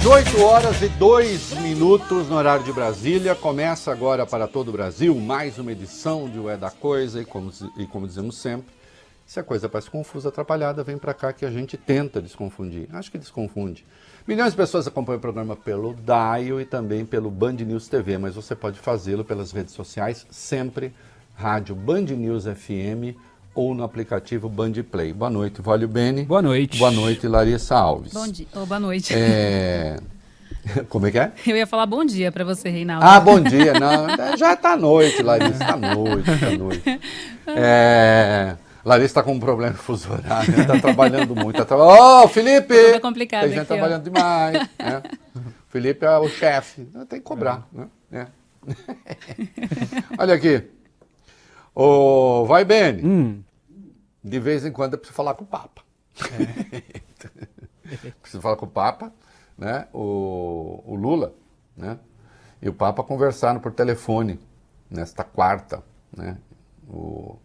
18h02 no horário de Brasília. Começa agora para todo o Brasil mais uma edição de O É da Coisa. E como dizemos sempre, se a coisa parece confusa, atrapalhada, vem para cá que a gente tenta desconfundir. Acho que desconfunde. Milhões de pessoas acompanham o programa pelo Dial e também pelo Band News TV, mas você pode fazê-lo pelas redes sociais, sempre rádio Band News FM ou no aplicativo Band Play. Boa noite, Vólio Bene. Boa noite. Boa noite, Larissa Alves. Bom dia. Oh, boa noite. Como é que é? Eu ia falar bom dia para você, Reinaldo. Ah, bom dia. Não, já tá noite, Larissa. Tá noite. Larissa está com um problema de fuso horário, está trabalhando muito. Ô, Felipe! Tudo complicado tem gente aqui, trabalhando demais. Né? O Felipe é o chefe. Tem que cobrar. Né? Olha aqui. Vai, Bene. De vez em quando eu preciso falar com o Papa. Preciso falar com o Papa, né? O Lula, né? E o Papa conversaram por telefone nesta quarta, né? O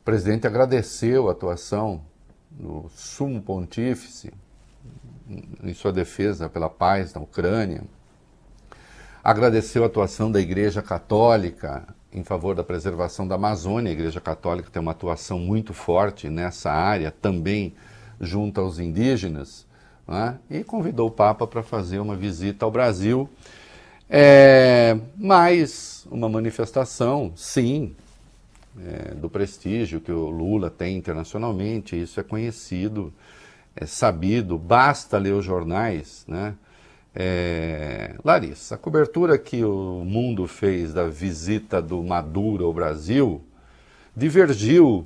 presidente agradeceu a atuação do Sumo Pontífice em sua defesa pela paz na Ucrânia, agradeceu a atuação da Igreja Católica em favor da preservação da Amazônia. A Igreja Católica tem uma atuação muito forte nessa área, também junto aos indígenas, né? E convidou o Papa para fazer uma visita ao Brasil. Mais uma manifestação, sim, do prestígio que o Lula tem internacionalmente. Isso é conhecido, é sabido, basta ler os jornais, né? Larissa, a cobertura que o mundo fez da visita do Maduro ao Brasil divergiu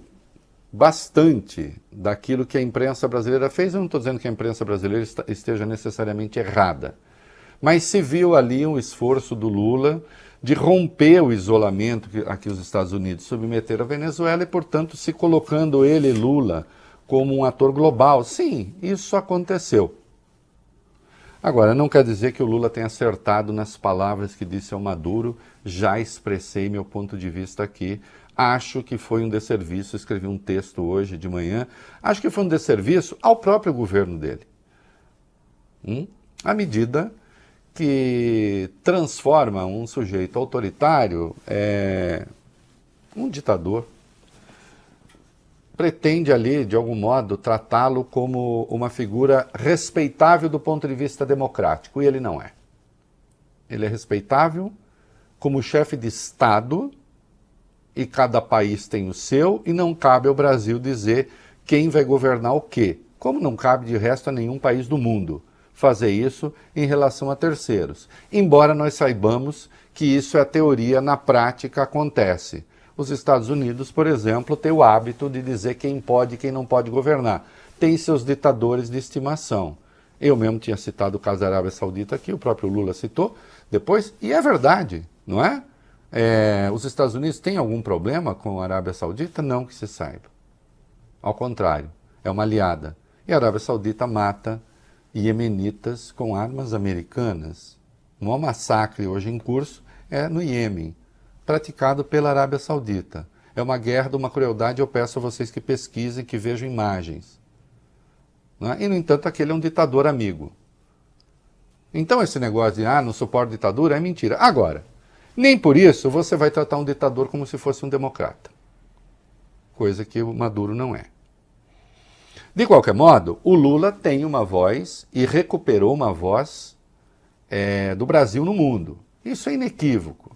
bastante daquilo que a imprensa brasileira fez. Eu não estou dizendo que a imprensa brasileira esteja necessariamente errada, mas se viu ali um esforço do Lula de romper o isolamento a que os Estados Unidos submeteram a Venezuela e, portanto, se colocando ele, Lula, como um ator global. Sim, isso aconteceu. Agora, não quer dizer que o Lula tenha acertado nas palavras que disse ao Maduro. Já expressei meu ponto de vista aqui. Acho que foi um desserviço, escrevi um texto hoje de manhã, acho que foi um desserviço ao próprio governo dele. À medida que transforma um sujeito autoritário, um ditador, pretende ali, de algum modo, tratá-lo como uma figura respeitável do ponto de vista democrático, e ele não é. Ele é respeitável como chefe de Estado, e cada país tem o seu, e não cabe ao Brasil dizer quem vai governar o quê, como não cabe de resto a nenhum país do mundo fazer isso em relação a terceiros. Embora nós saibamos que isso é a teoria, na prática acontece. Os Estados Unidos, por exemplo, têm o hábito de dizer quem pode e quem não pode governar. Tem seus ditadores de estimação. Eu mesmo tinha citado o caso da Arábia Saudita aqui, o próprio Lula citou depois, e é verdade, não é? Os Estados Unidos têm algum problema com a Arábia Saudita? Não que se saiba. Ao contrário, é uma aliada. E a Arábia Saudita mata iemenitas com armas americanas. O maior massacre hoje em curso é no Iêmen, praticado pela Arábia Saudita. É uma guerra de uma crueldade, eu peço a vocês que pesquisem, que vejam imagens. Não é? E, no entanto, aquele é um ditador amigo. Então, esse negócio de, não suporto ditadura, é mentira. Agora, nem por isso você vai tratar um ditador como se fosse um democrata. Coisa que o Maduro não é. De qualquer modo, o Lula tem uma voz e recuperou uma voz do Brasil no mundo. Isso é inequívoco.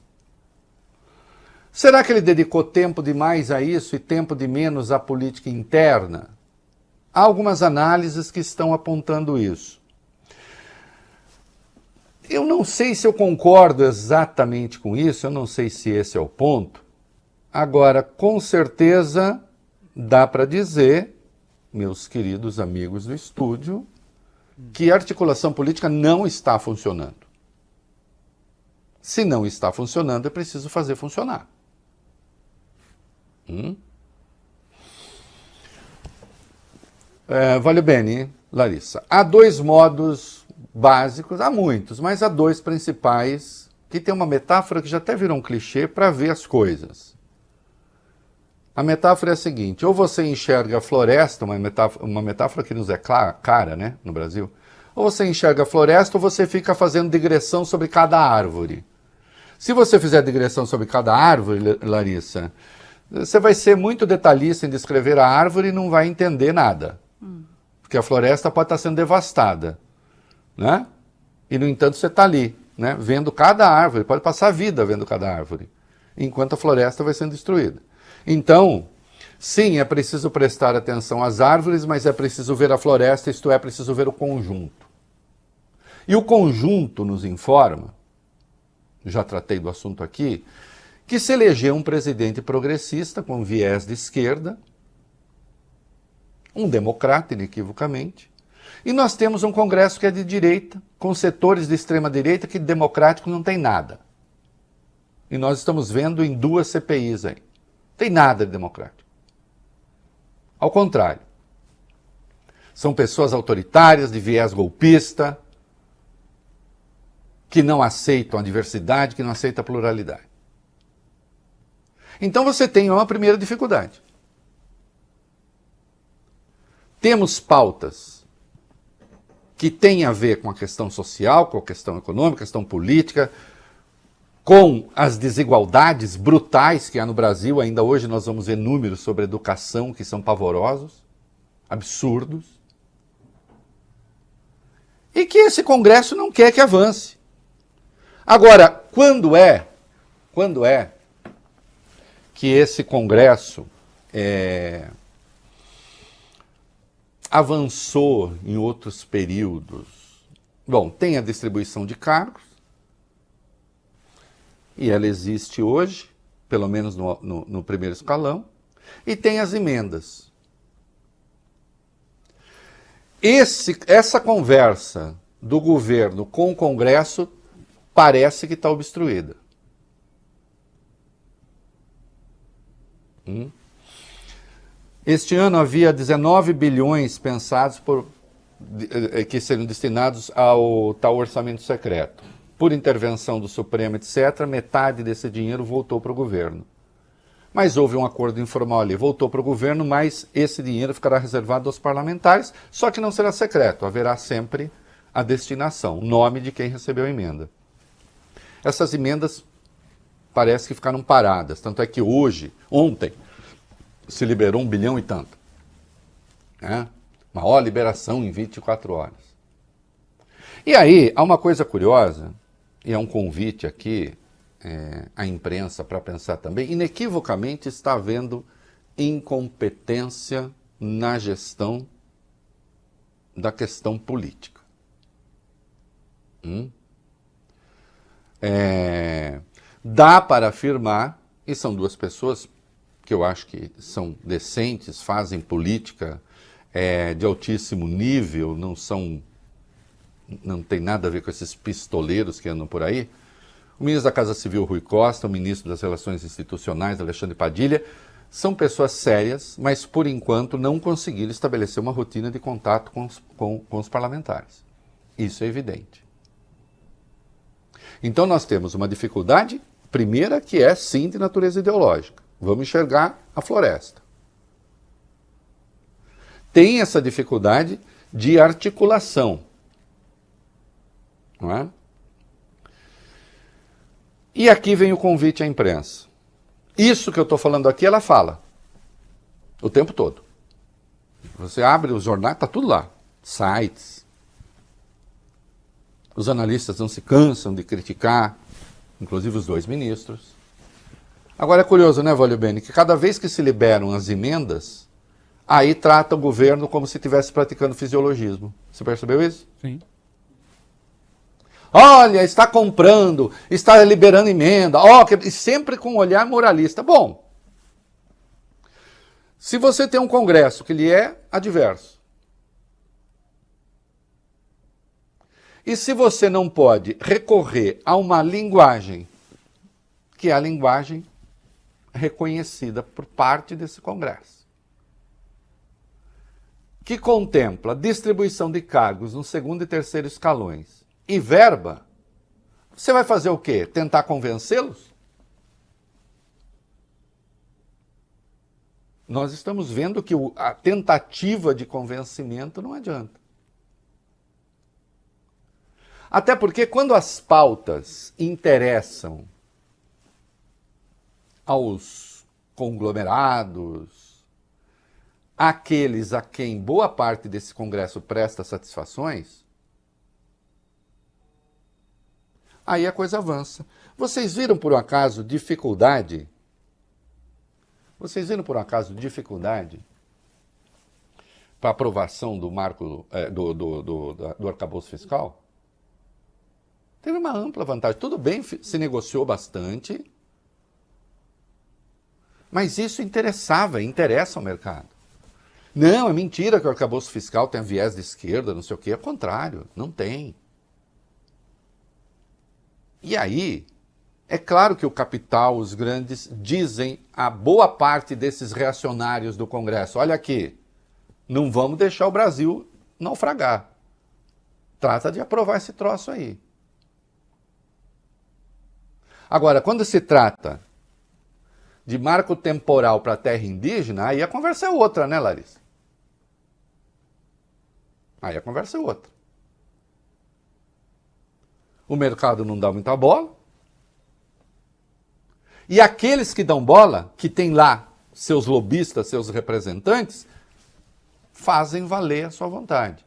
Será que ele dedicou tempo demais a isso e tempo de menos à política interna? Há algumas análises que estão apontando isso. Eu não sei se eu concordo exatamente com isso, eu não sei se esse é o ponto. Agora, com certeza, dá para dizer, meus queridos amigos do estúdio, que a articulação política não está funcionando. Se não está funcionando, é preciso fazer funcionar. Vale bem, Larissa. Há dois modos básicos, há muitos, mas há dois principais que tem uma metáfora que já até virou um clichê para ver as coisas. A metáfora é a seguinte: ou você enxerga a floresta, uma metáfora que nos é cara, né, no Brasil, Ou você enxerga a floresta ou você fica fazendo digressão sobre cada árvore. Se você fizer digressão sobre cada árvore, Larissa, você vai ser muito detalhista em descrever a árvore e não vai entender nada. Porque a floresta pode estar sendo devastada, né? E, no entanto, você está ali, né? Vendo cada árvore, pode passar a vida vendo cada árvore, enquanto a floresta vai sendo destruída. Então, sim, é preciso prestar atenção às árvores, mas é preciso ver a floresta, isto é preciso ver o conjunto. E o conjunto nos informa, já tratei do assunto aqui, que se elegeu um presidente progressista com viés de esquerda, um democrata, inequivocamente, e nós temos um Congresso que é de direita, com setores de extrema-direita que democrático não tem nada. E nós estamos vendo em 2 CPIs aí. Não tem nada de democrático. Ao contrário. São pessoas autoritárias, de viés golpista, que não aceitam a diversidade, que não aceitam a pluralidade. Então você tem uma primeira dificuldade. Temos pautas que têm a ver com a questão social, com a questão econômica, questão política, com as desigualdades brutais que há no Brasil. Ainda hoje nós vamos ver números sobre educação que são pavorosos, absurdos. E que esse Congresso não quer que avance. Agora, quando é que esse Congresso avançou em outros períodos? Bom, tem a distribuição de cargos, e ela existe hoje, pelo menos no primeiro escalão, e tem as emendas. Essa conversa do governo com o Congresso parece que está obstruída. Este ano havia 19 bilhões pensados que seriam destinados ao tal orçamento secreto. Por intervenção do Supremo, etc., metade desse dinheiro voltou para o governo. Mas houve um acordo informal ali, voltou para o governo, mas esse dinheiro ficará reservado aos parlamentares, só que não será secreto, haverá sempre a destinação, o nome de quem recebeu a emenda. Essas emendas parece que ficaram paradas, tanto é que ontem, se liberou 1 bilhão e tanto. Né? Maior liberação em 24 horas. E aí, há uma coisa curiosa, e é um convite aqui à imprensa para pensar também, inequivocamente está havendo incompetência na gestão da questão política. Dá para afirmar, e são 2 pessoas que eu acho que são decentes, fazem política de altíssimo nível, não tem nada a ver com esses pistoleiros que andam por aí. O ministro da Casa Civil, Rui Costa, o ministro das Relações Institucionais, Alexandre Padilha, são pessoas sérias, mas por enquanto não conseguiram estabelecer uma rotina de contato com os parlamentares. Isso é evidente. Então nós temos uma dificuldade, primeira, que é sim de natureza ideológica. Vamos enxergar a floresta. Tem essa dificuldade de articulação. Não é? E aqui vem o convite à imprensa. Isso que eu estou falando aqui, ela fala. O tempo todo. Você abre os jornais, está tudo lá. Sites. Os analistas não se cansam de criticar, inclusive os 2 ministros. Agora é curioso, né, Vólio Bene, que cada vez que se liberam as emendas, aí trata o governo como se estivesse praticando fisiologismo. Você percebeu isso? Sim. Olha, está comprando, está liberando emenda, e sempre com um olhar moralista. Bom, se você tem um Congresso que lhe é adverso, e se você não pode recorrer a uma linguagem, que é a linguagem reconhecida por parte desse Congresso, que contempla distribuição de cargos no 2º e 3º escalões, e verba, você vai fazer o quê? Tentar convencê-los? Nós estamos vendo que a tentativa de convencimento não adianta. Até porque quando as pautas interessam aos conglomerados, àqueles a quem boa parte desse Congresso presta satisfações, aí a coisa avança. Vocês viram por um acaso dificuldade? Vocês viram por um acaso dificuldade para aprovação do marco do arcabouço fiscal? Teve uma ampla vantagem. Tudo bem, se negociou bastante, mas isso interessa ao mercado. Não, é mentira que o arcabouço fiscal tem viés de esquerda, não sei o quê. Ao contrário, não tem. E aí, é claro que o capital, os grandes, dizem a boa parte desses reacionários do Congresso, olha aqui, não vamos deixar o Brasil naufragar. Trata de aprovar esse troço aí. Agora, quando se trata de marco temporal para a terra indígena, aí a conversa é outra, né, Larissa? Aí a conversa é outra. O mercado não dá muita bola. E aqueles que dão bola, que têm lá seus lobistas, seus representantes, fazem valer a sua vontade.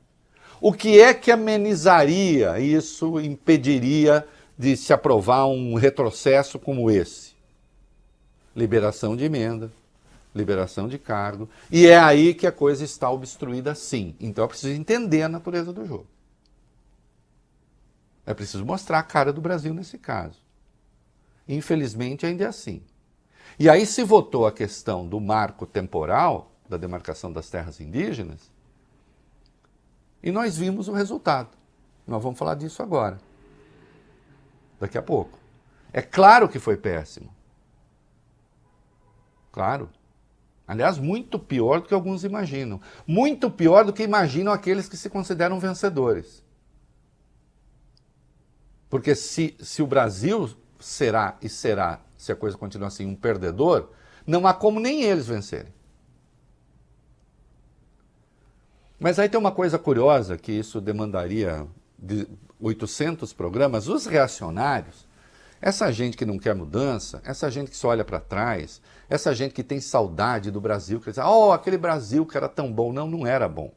O que é que amenizaria isso, impediria de se aprovar um retrocesso como esse? Liberação de emenda, liberação de cargo. E é aí que a coisa está obstruída sim. Então é preciso entender a natureza do jogo. É preciso mostrar a cara do Brasil nesse caso. Infelizmente ainda é assim. E aí se votou a questão do marco temporal, da demarcação das terras indígenas, e nós vimos o resultado. Nós vamos falar disso agora. Daqui a pouco. É claro que foi péssimo. Claro. Aliás, muito pior do que alguns imaginam. Muito pior do que imaginam aqueles que se consideram vencedores. Porque se o Brasil será, se a coisa continuar assim, um perdedor, não há como nem eles vencerem. Mas aí tem uma coisa curiosa, que isso demandaria de 800 programas. Os reacionários, essa gente que não quer mudança, essa gente que só olha para trás, essa gente que tem saudade do Brasil, que diz, aquele Brasil que era tão bom. Não, não era bom.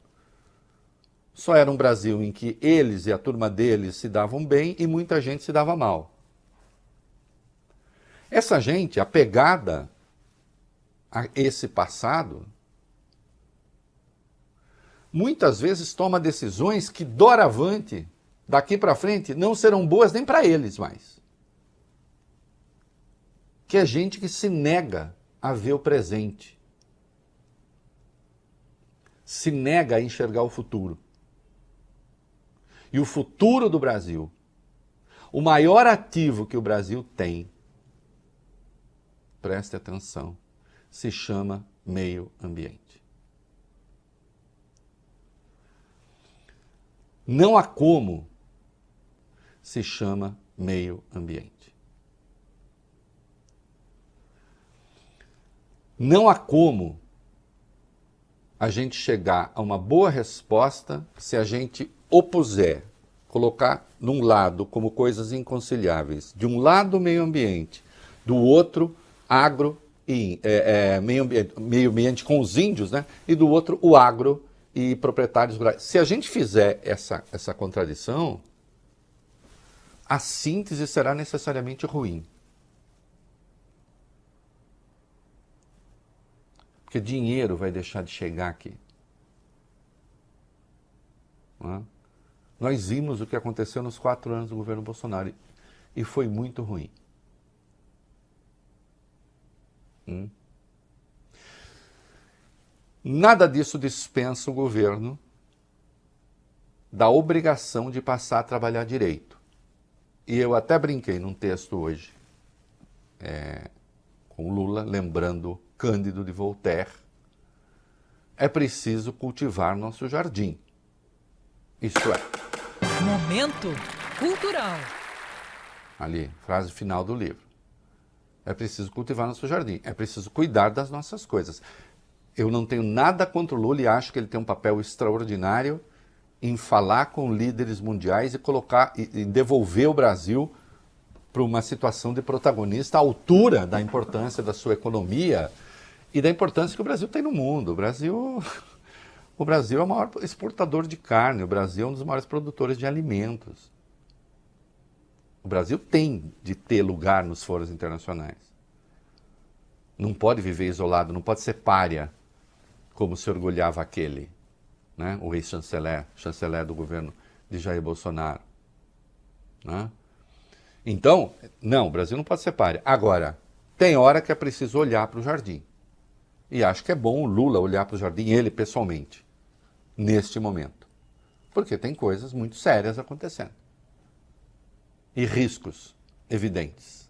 Só era um Brasil em que eles e a turma deles se davam bem e muita gente se dava mal. Essa gente, apegada a esse passado, muitas vezes toma decisões que, doravante, daqui para frente, não serão boas nem para eles mais. Que é gente que se nega a ver o presente. Se nega a enxergar o futuro. E o futuro do Brasil, o maior ativo que o Brasil tem, preste atenção, se chama meio ambiente. Não há como se chama meio ambiente. Não há como a gente chegar a uma boa resposta se a gente opuser, colocar num lado como coisas inconciliáveis, de um lado o meio ambiente, do outro agro e meio ambiente com os índios, né? E do outro o agro e proprietários rurais. Se a gente fizer essa contradição, a síntese será necessariamente ruim. Porque dinheiro vai deixar de chegar aqui. Não é? Nós vimos o que aconteceu nos 4 anos do governo Bolsonaro e foi muito ruim. Nada disso dispensa o governo da obrigação de passar a trabalhar direito. E eu até brinquei num texto hoje com Lula, lembrando Cândido de Voltaire, é preciso cultivar nosso jardim. Isto é. Momento cultural. Ali, frase final do livro. É preciso cultivar nosso jardim. É preciso cuidar das nossas coisas. Eu não tenho nada contra o Lula e acho que ele tem um papel extraordinário em falar com líderes mundiais e colocar e devolver o Brasil para uma situação de protagonista à altura da importância da sua economia e da importância que o Brasil tem no mundo. O Brasil é o maior exportador de carne, o Brasil é um dos maiores produtores de alimentos. O Brasil tem de ter lugar nos foros internacionais. Não pode viver isolado, não pode ser pária, como se orgulhava aquele, né? O ex-chanceler do governo de Jair Bolsonaro. Né? Então, não, o Brasil não pode ser pária. Agora, tem hora que é preciso olhar para o jardim. E acho que é bom o Lula olhar para o jardim, ele pessoalmente, neste momento. Porque tem coisas muito sérias acontecendo. E riscos evidentes.